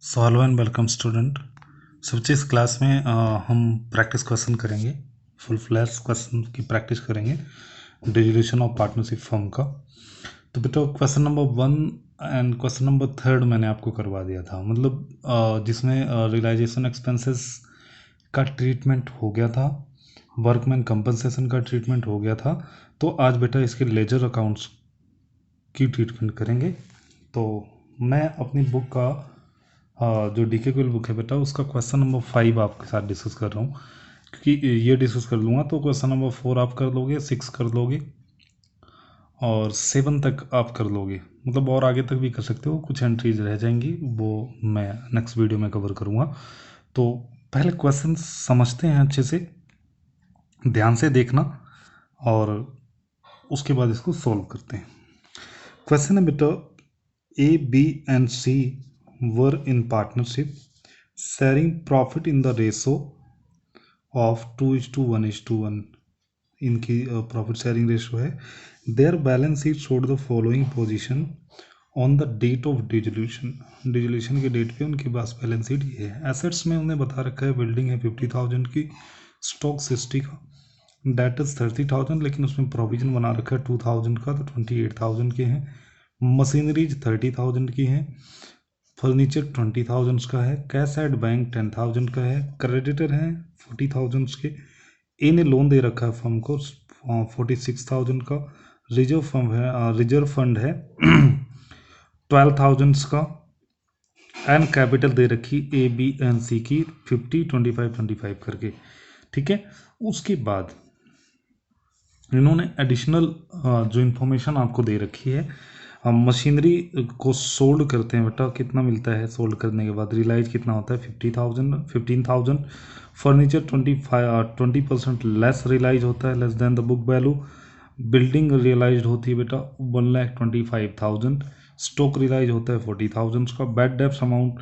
So hello and welcome student. सबसे इस class में हम प्रैक्टिस क्वेश्चन करेंगे। फुल फ्लैश क्वेश्चन की प्रैक्टिस करेंगे डिसोल्यूशन ऑफ पार्टनरशिप फर्म का। तो बेटा question number 1 and question number 3 मैंने आपको करवा दिया था, मतलब जिसमें रियलाइजेशन एक्सपेंसेस का ट्रीटमेंट हो गया था, वर्कमैन कंपनसेशन का ट्रीटमेंट हो गया था। तो आज बेटा इसके लेजर अकाउंट्स की ट्रीटमेंट करेंगे। तो मैं अपनी बुक का जो डीके क्विल बुक है बेटा, उसका क्वेश्चन नंबर 5 आपके साथ डिस्कस कर रहा हूँ, क्योंकि ये डिस्कस कर लूँगा तो क्वेश्चन नंबर 4 आप कर लोगे, 6 कर लोगे और 7 तक आप कर लोगे, मतलब और आगे तक भी कर सकते हो। कुछ एंट्रीज रह जाएंगी, वो मैं नेक्स्ट वीडियो में कवर करूँगा। तो पहले क्वेश्चन समझते हैं अच्छे से, ध्यान से देखना और उसके बाद इसको सॉल्व करते हैं। क्वेश्चन है बेटा, A, B and C were in partnership, sharing profit in the ratio of 2:1:1। इनकी प्रॉफिट शेयरिंग रेशो है। Their balance sheet showed the following position on the date of dissolution. Dissolution के date पे उनके पास balance sheet ये है। Assets में उन्हें बता रखा है बिल्डिंग है 50,000 की, स्टॉक 60 का, डेटर्स 30,000, लेकिन उसमें प्रोविजन बना रखा है 2,000 का, तो 28,000 के हैं। मशीनरीज 30,000 की हैं, फर्नीचर 20,000 का है, कैश एट बैंक 10,000 का है, क्रेडिटर हैं 40,000 के। ए ने लोन दे रखा है फर्म को 46,000 का, रिजर्व फंड है 12,000 का, एंड कैपिटल दे रखी ए बी एन सी की 50, 25, 25 करके। ठीक है, उसके बाद इन्होंने एडिशनल जो इन्फॉर्मेशन आपको दे रखी है, मशीनरी को सोल्ड करते हैं बेटा, कितना मिलता है सोल्ड करने के बाद, रियलाइज कितना होता है 15,000। फर्नीचर 20% लेस रियलाइज होता है, less than the book value. Building realise होती है बेटा 1,25,000। स्टॉक रियलाइज होता है 40,000 का। बैड डेब्ट्स अमाउंट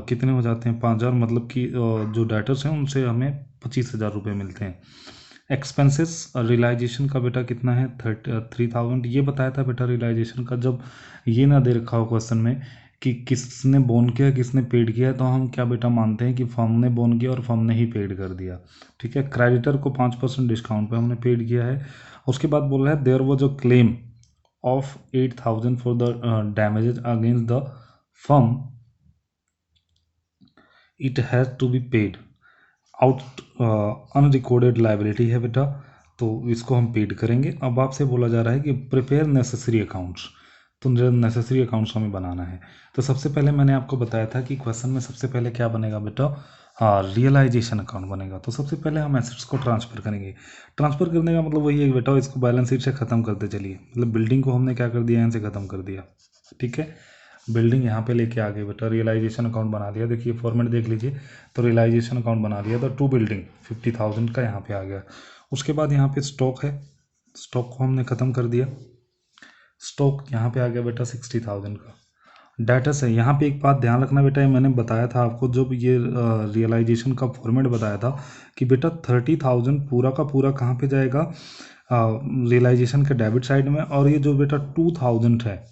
कितने हो जाते हैं 5,000, मतलब कि जो डेटर्स हैं उनसे हमें 25,000 रुपये मिलते हैं। एक्सपेंसेस रियलाइजेशन का बेटा कितना है 3,000। ये बताया था बेटा रियलाइजेशन का, जब ये ना दे रखा हो क्वेश्चन में कि किसने बोन किया किसने पेड किया, तो हम क्या बेटा मानते हैं कि फर्म ने बोन किया और फर्म ने ही पेड कर दिया। ठीक है, क्रेडिटर को 5% डिस्काउंट पे हमने पेड किया है। उसके बाद बोल रहा है there was a claim of 8,000 for the damages against the firm, it has to be paid out. Unrecorded liability है बेटा, तो इसको हम पेड करेंगे। अब आपसे बोला जा रहा है कि प्रिपेयर नेसेसरी अकाउंट्स, तो नेसेसरी अकाउंट्स हमें बनाना है। तो सबसे पहले मैंने आपको बताया था कि क्वेश्चन में सबसे पहले क्या बनेगा बेटा, रियलाइजेशन अकाउंट बनेगा। तो सबसे पहले हम एसेट्स को ट्रांसफ़र करेंगे। ट्रांसफ़र करने का मतलब वही है बेटा, इसको बैलेंस शीट से ख़त्म करते चलिए, मतलब बिल्डिंग को हमने क्या कर दिया, यहाँ से ख़त्म कर दिया। ठीक है, बिल्डिंग यहाँ पे लेके आ गए बेटा, रियलाइजेशन अकाउंट बना दिया। देखिए फॉर्मेट देख लीजिए, तो रियलाइजेशन अकाउंट बना दिया, तो टू बिल्डिंग 50,000 का यहाँ पे आ गया। उसके बाद यहाँ पे स्टॉक है, स्टॉक को हमने ख़त्म कर दिया, स्टॉक यहाँ पे आ गया बेटा 60,000 का। डाटा से यहाँ पे एक बात ध्यान रखना बेटा, ये मैंने बताया था आपको जब ये रियलाइजेशन का फॉर्मेट बताया था कि बेटा 30,000 पूरा का पूरा कहाँ पे जाएगा, रियलाइजेशन के डेबिट साइड में, और ये जो बेटा 2,000 है,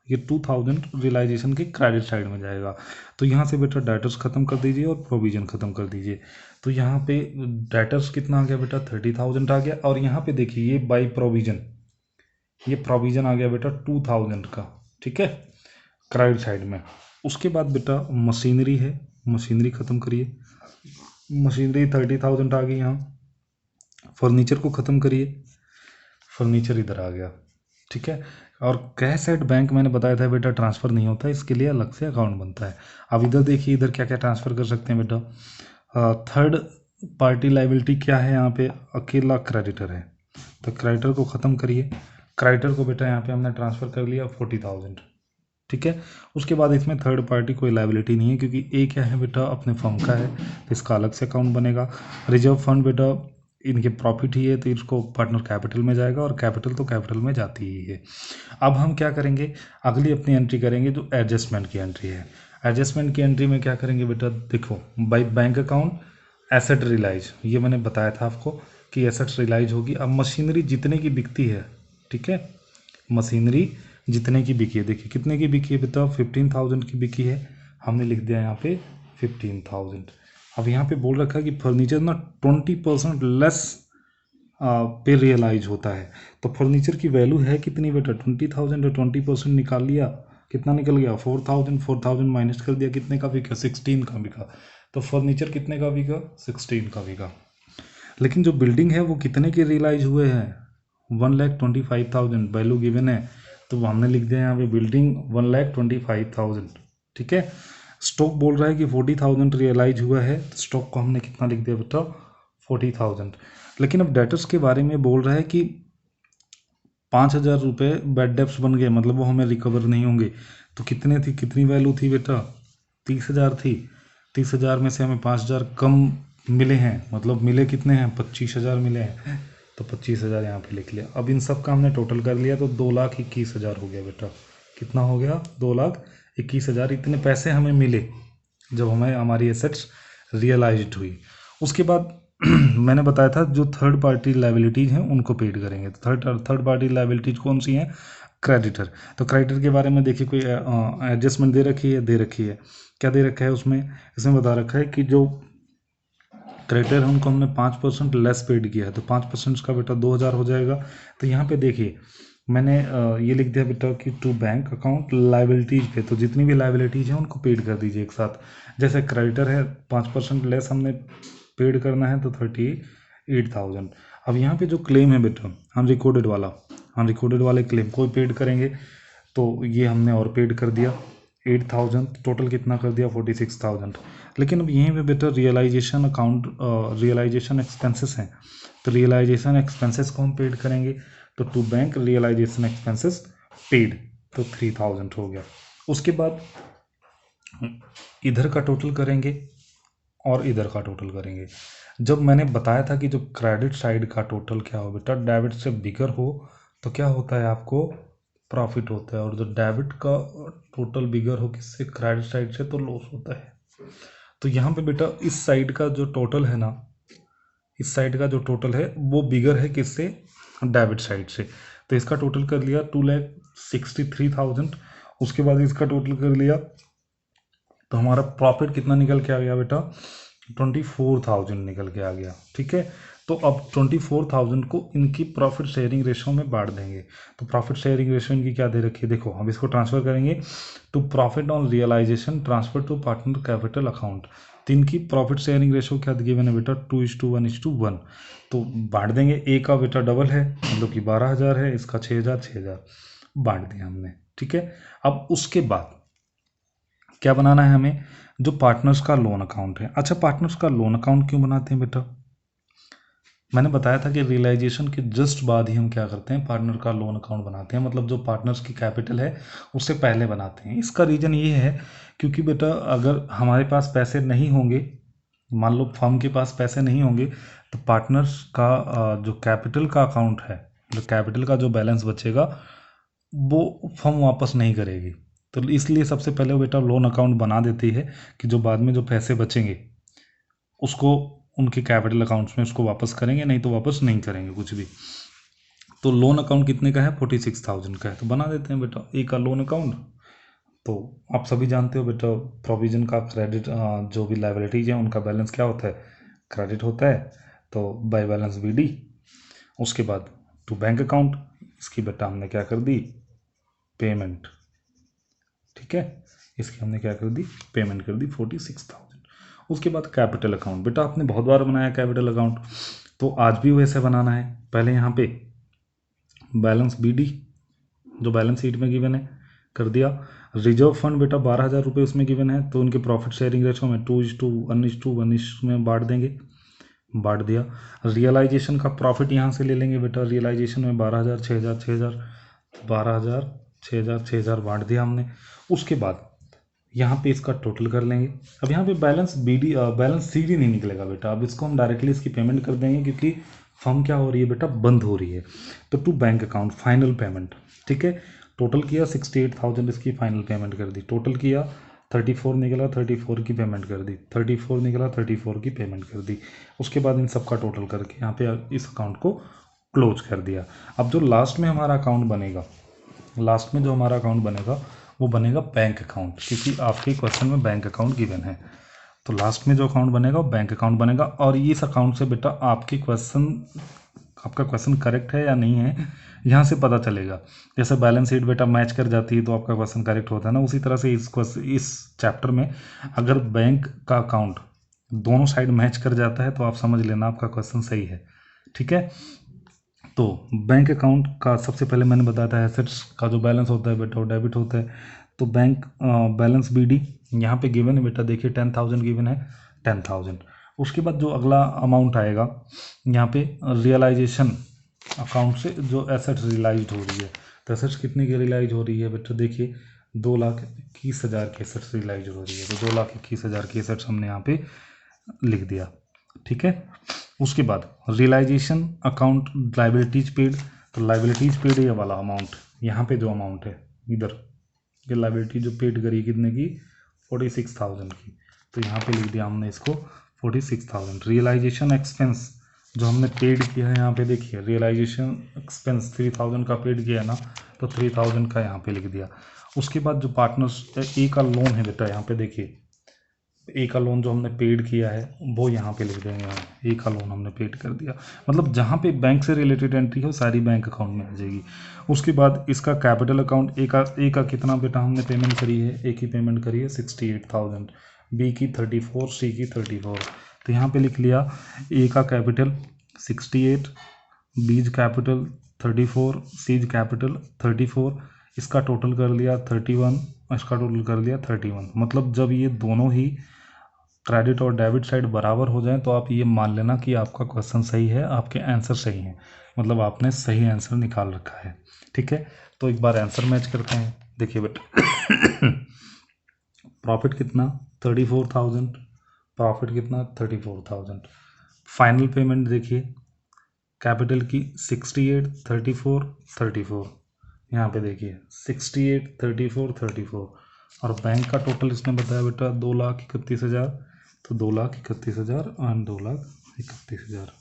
ये 2,000 रियलाइजेशन के क्रेडिट साइड में जाएगा। तो यहाँ से बेटा डेटर्स ख़त्म कर दीजिए और प्रोविजन ख़त्म कर दीजिए। तो यहाँ पे डेटर्स कितना आ गया बेटा 30,000 आ गया, और यहाँ पे देखिए ये बाई प्रोविजन, ये प्रोविजन आ गया बेटा 2,000 का। ठीक है, क्रेडिट साइड में। उसके बाद बेटा मशीनरी है, मशीनरी ख़त्म करिए, मशीनरी 30,000 आ गई यहाँ। फर्नीचर को ख़त्म करिए, फर्नीचर इधर आ गया। ठीक है, और कैश एट बैंक मैंने बताया था बेटा ट्रांसफ़र नहीं होता, इसके लिए अलग से अकाउंट बनता है। अब इधर देखिए, इधर क्या क्या ट्रांसफ़र कर सकते हैं बेटा। थर्ड पार्टी लाइबिलिटी क्या है यहाँ पे, अकेला क्रेडिटर है, तो क्रेडिटर को ख़त्म करिए। क्रेडिटर को बेटा यहाँ पे हमने ट्रांसफ़र कर लिया 40,000। ठीक है, उसके बाद इसमें थर्ड पार्टी कोई लाइबिलिटी नहीं है, क्योंकि ए क्या है बेटा अपने फर्म का है, तो इसका अलग से अकाउंट बनेगा। रिजर्व फंड बेटा इनके प्रॉफिट ही है, तो इसको पार्टनर कैपिटल में जाएगा, और कैपिटल तो कैपिटल में जाती ही है। अब हम क्या करेंगे, अगली अपनी एंट्री करेंगे जो एडजस्टमेंट की एंट्री है। एडजस्टमेंट की एंट्री में क्या करेंगे बेटा, देखो by bank account asset realise, ये मैंने बताया था आपको कि एसेट्स रियलाइज होगी। अब मशीनरी जितने की बिकती है, ठीक है, मशीनरी जितने की बिकी है, देखिए कितने की बिकी है बेटा 15,000 की बिकी है, हमने लिख दिया यहाँ पे 15,000। अब यहाँ पे बोल रखा है कि फर्नीचर ना 20% लेस पे रियलाइज होता है। तो फर्नीचर की वैल्यू है कितनी बेटा, 20,000 और 20% निकाल लिया, कितना निकल गया 4,000। 4,000 माइनस कर दिया, कितने का बिका, 16 का बिका। तो फर्नीचर कितने का बिका, 16 का बिका। लेकिन जो बिल्डिंग है वो कितने के रियलाइज हुए हैं, 1,25,000 वैल्यू गिवन है। तो हमने लिख दिया यहाँ पे बिल्डिंग 1,25,000। ठीक है। स्टॉक बोल रहा है कि 40,000 रियलाइज हुआ है, तो स्टॉक को हमने कितना लिख दिया बेटा, 40,000। लेकिन अब डेटर्स के बारे में बोल रहा है कि 5,000 रुपये बैड डेब्ट्स बन गए, मतलब वो हमें रिकवर नहीं होंगे। तो कितने थी, कितनी वैल्यू थी बेटा, 30,000 थी। 30,000 में से हमें 5,000 कम मिले हैं, मतलब मिले कितने हैं, 25,000 मिले हैं। तो 25,000 यहाँ पे लिख लिया। अब इन सब का हमने टोटल कर लिया तो 2,21,000 हो गया बेटा। कितना हो गया, 2,21,000। इतने पैसे हमें मिले जब हमें हमारी एसेट्स रियलाइज्ड हुई। उसके बाद मैंने बताया था जो थर्ड पार्टी लाइबिलिटीज़ हैं उनको पेड करेंगे। तो थर्ड पार्टी लाइबिलिटीज कौन सी हैं, क्रेडिटर। तो क्रेडिटर के बारे में देखिए, कोई एडजस्टमेंट दे रखी है, दे रखी है। क्या दे रखा है उसमें, इसमें बता रखा है कि जो क्रेडिटर है उनको हमने 5% लेस पेड किया है, तो 5% का बेटा 2,000 हो जाएगा। तो यहाँ पे देखिए मैंने ये लिख दिया बेटा कि टू बैंक अकाउंट लाइबिलिटीज पे, तो जितनी भी लाइबिलिटीज हैं उनको पेड कर दीजिए एक साथ। जैसे क्रेडिटर है 5% लेस हमने पेड करना है, तो 38,000। अब यहाँ पे जो क्लेम है बेटा अनरिकॉर्डेड वाला, अनरिकॉर्डेड वाले क्लेम को पेड करेंगे, तो ये हमने और पेड कर दिया 8,000। टोटल कितना कर दिया, 46,000। लेकिन अब यहीं पे बेटा रियलाइजेशन अकाउंट, रियलाइजेशन एक्सपेंसेस हैं, तो रियलाइजेशन एक्सपेंसेस को हम पेड करेंगे। तो to bank realisation expenses paid, तो 3,000 हो गया। उसके बाद इधर का टोटल करेंगे और इधर का टोटल करेंगे। जब मैंने बताया था कि जो क्रेडिट साइड का टोटल क्या हो बेटा, डेबिट से बिगर हो तो क्या होता है, आपको प्रॉफिट होता है, और जो डेबिट का टोटल बिगर हो किससे, क्रेडिट साइड से, तो लॉस होता है। तो यहाँ पे बेटा इस साइड का जो टोटल है ना, इस साइड का जो टोटल है वो बिगर है किससे, डेबिट साइड से। तो इसका टोटल कर लिया 2,63,000। उसके बाद इसका टोटल कर लिया तो हमारा प्रॉफिट कितना निकल के आ गया बेटा, 24,000 निकल के आ गया। ठीक है। तो अब 24,000 को इनकी प्रॉफिट शेयरिंग रेशो में बांट देंगे। तो प्रॉफिट शेयरिंग रेशो इनकी क्या दे रखी है, देखो हम इसको ट्रांसफर करेंगे to profit on realisation transfer to partner capital account. तो इनकी प्रॉफिट शेयरिंग रेशो क्या गिवन है बेटा, 2:1:1। तो बांट देंगे, ए का बेटा डबल है, मतलब कि 12,000 है, इसका 6,000 6,000 बांट दिया हमने। ठीक है। अब उसके बाद क्या बनाना है हमें, जो पार्टनर्स का लोन अकाउंट है। अच्छा, पार्टनर्स का लोन अकाउंट क्यों बनाते हैं बेटा, मैंने बताया था कि रियलाइजेशन के जस्ट बाद ही हम क्या करते हैं, पार्टनर का लोन अकाउंट बनाते हैं, मतलब जो पार्टनर्स की कैपिटल है उससे पहले बनाते हैं। इसका रीज़न ये है क्योंकि बेटा अगर हमारे पास पैसे नहीं होंगे, मान लो फर्म के पास पैसे नहीं होंगे, तो पार्टनर्स का जो कैपिटल का अकाउंट है, जो कैपिटल का जो बैलेंस बचेगा वो फर्म वापस नहीं करेगी। तो इसलिए सबसे पहले वो बेटा लोन अकाउंट बना देती है कि जो बाद में जो पैसे बचेंगे उसको उनके कैपिटल अकाउंट्स में उसको वापस करेंगे, नहीं तो वापस नहीं करेंगे कुछ भी। तो लोन अकाउंट कितने का है, 46,000 का है, तो बना देते हैं बेटा ए का लोन अकाउंट। तो आप सभी जानते हो बेटा प्रोविजन का क्रेडिट, जो भी लाइबिलिटीज है उनका बैलेंस क्या होता है, क्रेडिट होता है। तो बाय बैलेंस BD। उसके बाद टू बैंक अकाउंट, इसकी बेटा हमने क्या कर दी, पेमेंट। ठीक है। इसकी हमने क्या कर दी, पेमेंट कर दी 46,000। उसके बाद कैपिटल अकाउंट, बेटा आपने बहुत बार बनाया कैपिटल अकाउंट, तो आज भी वैसे बनाना है। पहले यहाँ पे बैलेंस BD जो बैलेंस शीट में गिवन है कर दिया। रिजर्व फंड बेटा 12,000 रुपये उसमें गिवन है, तो उनके प्रॉफिट शेयरिंग रेशो में 2:1:1 में बांट देंगे, बांट दिया। रियलाइजेशन का प्रॉफिट यहाँ से ले लेंगे बेटा, रियलाइजेशन में 12,000 6,000 6,000 12,000 6,000 6,000 बांट दिया हमने। उसके बाद यहाँ पे इसका टोटल कर लेंगे। अब यहाँ पे बैलेंस BD बैलेंस CD नहीं निकलेगा बेटा, अब इसको हम डायरेक्टली इसकी पेमेंट कर देंगे क्योंकि फर्म क्या हो रही है बेटा, बंद हो रही है। तो to bank account final payment. ठीक है। टोटल किया 68,000, इसकी फाइनल पेमेंट कर दी। टोटल किया 34 निकला, 34 की पेमेंट कर दी। 34 निकला, 34 की पेमेंट कर दी। उसके बाद इन सब का टोटल करके यहाँ पे इस अकाउंट को क्लोज कर दिया। अब जो लास्ट में हमारा अकाउंट बनेगा, लास्ट में जो हमारा अकाउंट बनेगा वो बनेगा बैंक अकाउंट, क्योंकि आपके क्वेश्चन में बैंक अकाउंट गिवन है। तो लास्ट में जो अकाउंट बनेगा वो बैंक अकाउंट बनेगा। और इस अकाउंट से बेटा आपका क्वेश्चन करेक्ट है या नहीं है यहाँ से पता चलेगा। जैसे बैलेंस शीट बेटा मैच कर जाती है तो आपका क्वेश्चन करेक्ट होता है ना, उसी तरह से इस चैप्टर में अगर बैंक का अकाउंट दोनों साइड मैच कर जाता है तो आप समझ लेना आपका क्वेश्चन सही है। ठीक है, तो बैंक अकाउंट का सबसे पहले मैंने बताया था एसेट्स का जो बैलेंस होता है बेटा वो डेबिट होता है। तो बैंक बैलेंस BD यहाँ पे गिवन है बेटा, देखिए 10,000 गिवन है, 10,000। उसके बाद जो अगला अमाउंट आएगा यहाँ पे रियलाइजेशन अकाउंट से जो एसेट्स रियलाइज हो रही है, तो एसेट्स कितने की रियलाइज हो रही है बेटा, देखिए 2,21,000 की एसेट्स रियलाइज हो रही है। तो 2,21,000 की एसेट्स हमने यहाँ पे लिख दिया। ठीक है, उसके बाद रियलाइजेशन अकाउंट लाइबिलिटीज पेड, तो लाइबिलिटीज पेड ये वाला अमाउंट, यहाँ पे जो अमाउंट है इधर ये लाइबिलिटी जो पेड करी कितने की 46,000 की, तो यहाँ पे लिख दिया हमने इसको 46,000। रियलाइजेशन एक्सपेंस जो हमने पेड किया है यहाँ पे देखिए रियलाइजेशन एक्सपेंस 3,000 का पेड किया है ना, तो 3,000 का यहाँ पे लिख दिया। उसके बाद जो पार्टनर्स ए का लोन है बेटा, यहाँ पे देखिए ए का लोन जो हमने पेड किया है वो यहाँ पे लिख देंगे हम, ए का लोन हमने पेड कर दिया। मतलब जहाँ पे बैंक से रिलेटेड एंट्री हो सारी बैंक अकाउंट में आ जाएगी। उसके बाद इसका कैपिटल अकाउंट ए का कितना बेटा हमने पेमेंट करी है, ए की पेमेंट करी है 68,000, बी की 34, सी की 34। तो यहाँ पे लिख लिया ए का कैपिटल 68, बीज कैपिटल 34, सीज कैपिटल 34, इसका टोटल कर लिया 31, इसका टोटल कर लिया 31। मतलब जब ये दोनों ही क्रेडिट और डेबिट साइड बराबर हो जाए तो आप ये मान लेना कि आपका क्वेश्चन सही है, आपके आंसर सही हैं, मतलब आपने सही आंसर निकाल रखा है। ठीक है, तो एक बार आंसर मैच करते हैं। देखिए बेटा प्रॉफिट कितना 34,000, प्रॉफिट कितना 34,000। फाइनल पेमेंट देखिए कैपिटल की 68, 34, 34, यहाँ पे देखिए 68, 34, 34। और बैंक का टोटल इसने बताया बेटा 2,31,000, तो 2,31,000 और 2,31,000।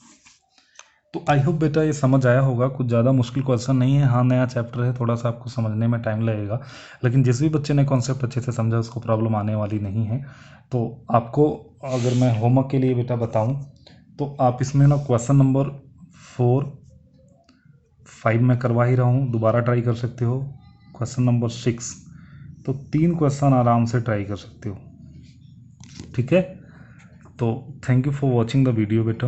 तो आई होप बेटा ये समझ आया होगा, कुछ ज़्यादा मुश्किल क्वेश्चन नहीं है। हाँ नया चैप्टर है, थोड़ा सा आपको समझने में टाइम लगेगा, लेकिन जिस भी बच्चे ने कॉन्सेप्ट अच्छे से समझा उसको प्रॉब्लम आने वाली नहीं है। तो आपको अगर मैं होमवर्क के लिए बेटा बताऊं तो आप इसमें ना क्वेश्चन नंबर 4, 5 में करवा ही रहा हूँ, दोबारा ट्राई कर सकते हो। क्वेश्चन नंबर 6, तो 3 क्वेश्चन आराम से ट्राई कर सकते हो। ठीक है, तो thank you for watching the video बेटा।